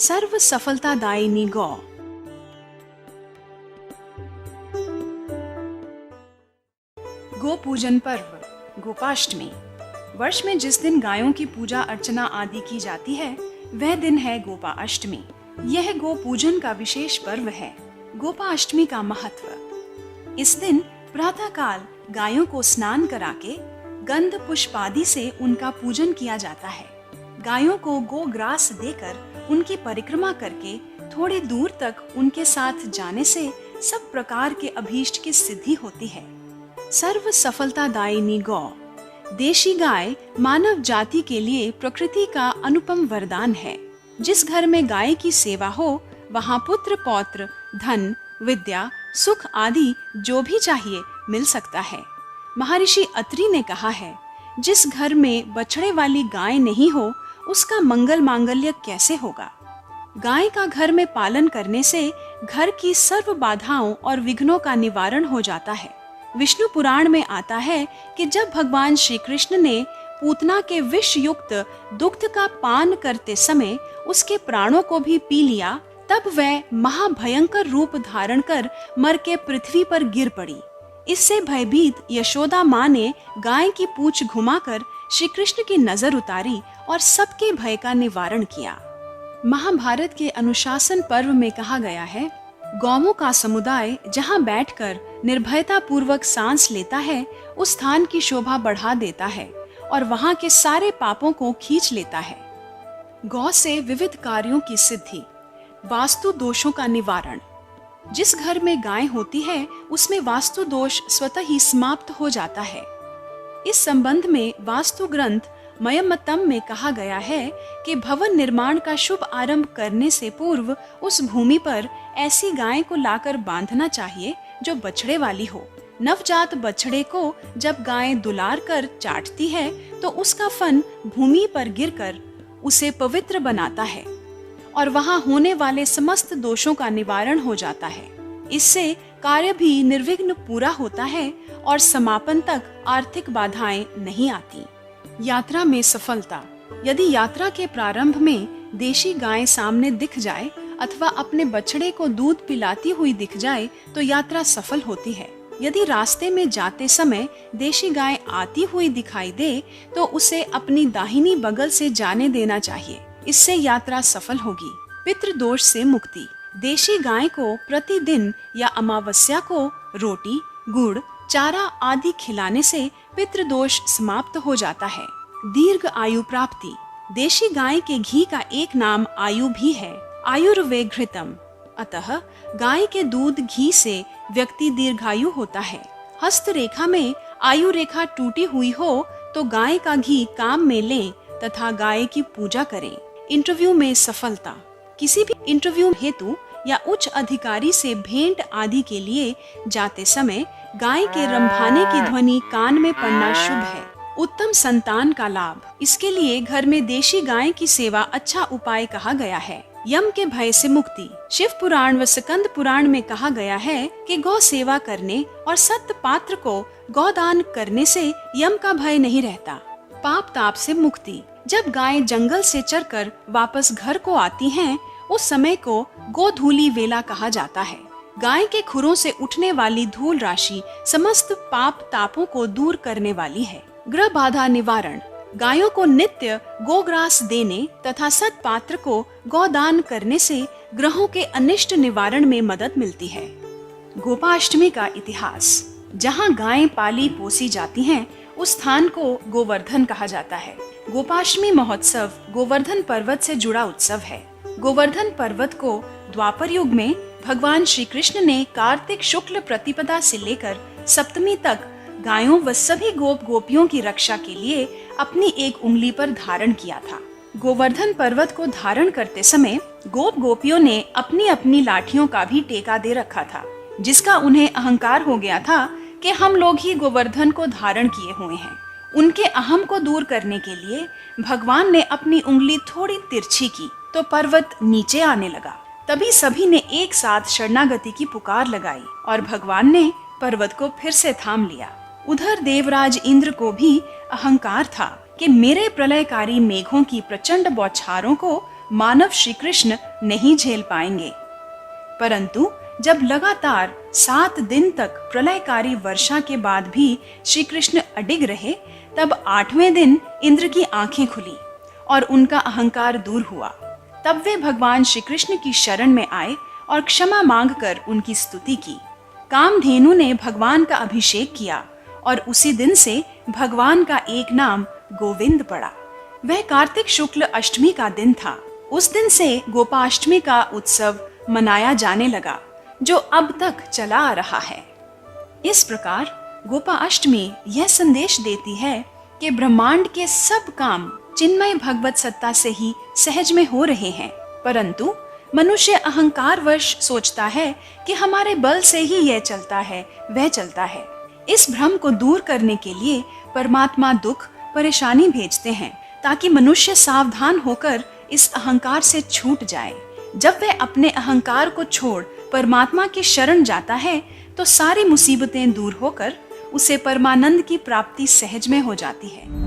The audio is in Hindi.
सर्व सफलतादायिनी गौ। गो पूजन पर्व गोपाष्टमी। वर्ष में जिस दिन गायों की पूजा अर्चना आदि की जाती है वह दिन है गोपाष्टमी। यह गो पूजन का विशेष पर्व है। गोपाष्टमी का महत्व। इस दिन प्रातः काल गायों को स्नान करा के गंध पुष्पादि से उनका पूजन किया जाता है। गायों को गोग्रास देकर उनकी परिक्रमा करके थोड़ी दूर तक उनके साथ जाने से सब प्रकार के अभीष्ट की सिद्धि होती है। सर्व सफलतादायिनी गौ। देशी गाय मानव जाति के लिए प्रकृति का अनुपम वरदान है। जिस घर में गाय की सेवा हो वहाँ पुत्र पौत्र धन विद्या सुख आदि जो भी चाहिए मिल सकता है। महर्षि अत्रि ने कहा है, जिस घर में बछड़े वाली गाय नहीं हो उसका मंगल मांगल्य कैसे होगा। गाय का घर में पालन करने से घर की सर्व बाधाओं और विघ्नों का निवारण हो जाता है। विष्णु पुराण में आता है कि जब भगवान श्री कृष्ण ने पूतना के विष युक्त दुग्ध का पान करते समय उसके प्राणों को भी पी लिया, तब वह महाभयंकर रूप धारण कर मर के पृथ्वी पर गिर पड़ी। इससे भयभीत यशोदा माँ ने गाय की पूंछ घुमाकर श्री कृष्ण की नजर उतारी और सबके भय का निवारण किया। महाभारत के अनुशासन पर्व में कहा गया है, गौओं का समुदाय जहाँ बैठकर निर्भयता पूर्वक सांस लेता है उस स्थान की शोभा बढ़ा देता है और वहाँ के सारे पापों को खींच लेता है। गौ से विविध कार्यों की सिद्धि। वास्तु दोषों का निवारण। जिस घर में गाय होती है उसमें वास्तु दोष स्वतः ही समाप्त हो जाता है। इस संबंध में वास्तु ग्रंथ मयमत्तम में कहा गया है कि भवन निर्माण का शुभ आरंभ करने से पूर्व उस भूमि पर ऐसी गाय को लाकर बांधना चाहिए जो बछड़े वाली हो। नवजात बछड़े को जब गाय दुलार कर चाटती है तो उसका फन भूमि पर गिरकर उसे पवित्र बनाता है और वहां होने वाले समस्त दोषों का निवारण हो जाता है। इससे कार्य भी निर्विघ्न पूरा होता है और समापन तक आर्थिक बाधाएं नहीं आती। यात्रा में सफलता। यदि यात्रा के प्रारंभ में देशी गाय सामने दिख जाए अथवा अपने बछड़े को दूध पिलाती हुई दिख जाए तो यात्रा सफल होती है। यदि रास्ते में जाते समय देशी गाय आती हुई दिखाई दे तो उसे अपनी दाहिनी बगल से जाने देना चाहिए। इससे यात्रा सफल होगी। पितृदोष से मुक्ति। देशी गाय को प्रतिदिन या अमावस्या को रोटी गुड़ चारा आदि खिलाने से पितृदोष समाप्त हो जाता है। दीर्घ आयु प्राप्ति। देशी गाय के घी का एक नाम आयु भी है, आयुर्वेघृतम। अतः गाय के दूध घी से व्यक्ति दीर्घायु होता है। हस्त रेखा में आयु रेखा टूटी हुई हो तो गाय का घी काम में लें तथा गाय की पूजा करें। इंटरव्यू में सफलता। किसी भी इंटरव्यू हेतु या उच्च अधिकारी से भेंट आदि के लिए जाते समय गाय के रंभाने की ध्वनि कान में पड़ना शुभ है। उत्तम संतान का लाभ। इसके लिए घर में देशी गाय की सेवा अच्छा उपाय कहा गया है। यम के भय से मुक्ति। शिव पुराण व स्कंद पुराण में कहा गया है कि गौ सेवा करने और सत्य पात्र को गौदान करने से यम का भय नहीं रहता। पाप ताप से मुक्ति। जब गाय जंगल से चरकर वापस घर को आती हैं, उस समय को गोधूली वेला कहा जाता है। गाय के खुरों से उठने वाली धूल राशि समस्त पाप तापों को दूर करने वाली है। ग्रह बाधा निवारण। गायों को नित्य गोग्रास देने तथा सत्पात्र को गौदान करने से ग्रहों के अनिष्ट निवारण में मदद मिलती है। गोपाष्टमी का इतिहास। जहाँ गायें पाली पोसी जाती हैं, उस स्थान को गोवर्धन कहा जाता है। गोपाष्टमी महोत्सव गोवर्धन पर्वत से जुड़ा उत्सव है। गोवर्धन पर्वत को द्वापर युग में भगवान श्री कृष्ण ने कार्तिक शुक्ल प्रतिपदा से लेकर सप्तमी तक गायों व सभी गोप गोपियों की रक्षा के लिए अपनी एक उंगली पर धारण किया था। गोवर्धन पर्वत को धारण करते समय गोप गोपियों ने अपनी अपनी लाठियों का भी टेका दे रखा था, जिसका उन्हें अहंकार हो गया था कि हम लोग ही गोवर्धन को धारण किए हुए हैं। उनके अहम को दूर करने के लिए भगवान ने अपनी उंगली थोड़ी तिरछी की तो पर्वत नीचे आने लगा। तभी सभी ने एक साथ शरणागति की पुकार लगाई और भगवान ने पर्वत को फिर से थाम लिया। उधर देवराज इंद्र को भी अहंकार था कि मेरे प्रलयकारी मेघों की प्रचंड बौछारों को मानव श्री कृष्ण नहीं झेल पाएंगे। परंतु जब लगातार 7 दिन तक प्रलयकारी वर्षा के बाद भी श्री कृष्ण अडिग रहे, तब 8वें दिन इंद्र की आंखें खुली और उनका अहंकार दूर हुआ। तब वे भगवान श्री कृष्ण की शरण में आए और क्षमा मांगकर उनकी स्तुति की। कामधेनु ने भगवान का अभिषेक किया और उसी दिन से भगवान का एक नाम गोविंद पड़ा। वह कार्तिक शुक्ल अष्टमी का दिन था। उस दिन से गोपाष्टमी का उत्सव मनाया जाने लगा, जो अब तक चला आ रहा है। इस प्रकार गोपाष्टमी यह संदेश देती है कि ब्रह्मांड के सब काम चिन्मय भगवत सत्ता से ही सहज में हो रहे हैं, परंतु मनुष्य अहंकारवश सोचता है कि हमारे बल से ही यह चलता है, वह चलता है। इस भ्रम को दूर करने के लिए परमात्मा दुख परेशानी भेजते हैं, ताकि मनुष्य सावधान होकर इस अहंकार से छूट जाए। जब वह अपने अहंकार को छोड़ परमात्मा की शरण जाता है, तो सारी मुसीबतें दूर होकर उसे परमानंद की प्राप्ति सहज में हो जाती है।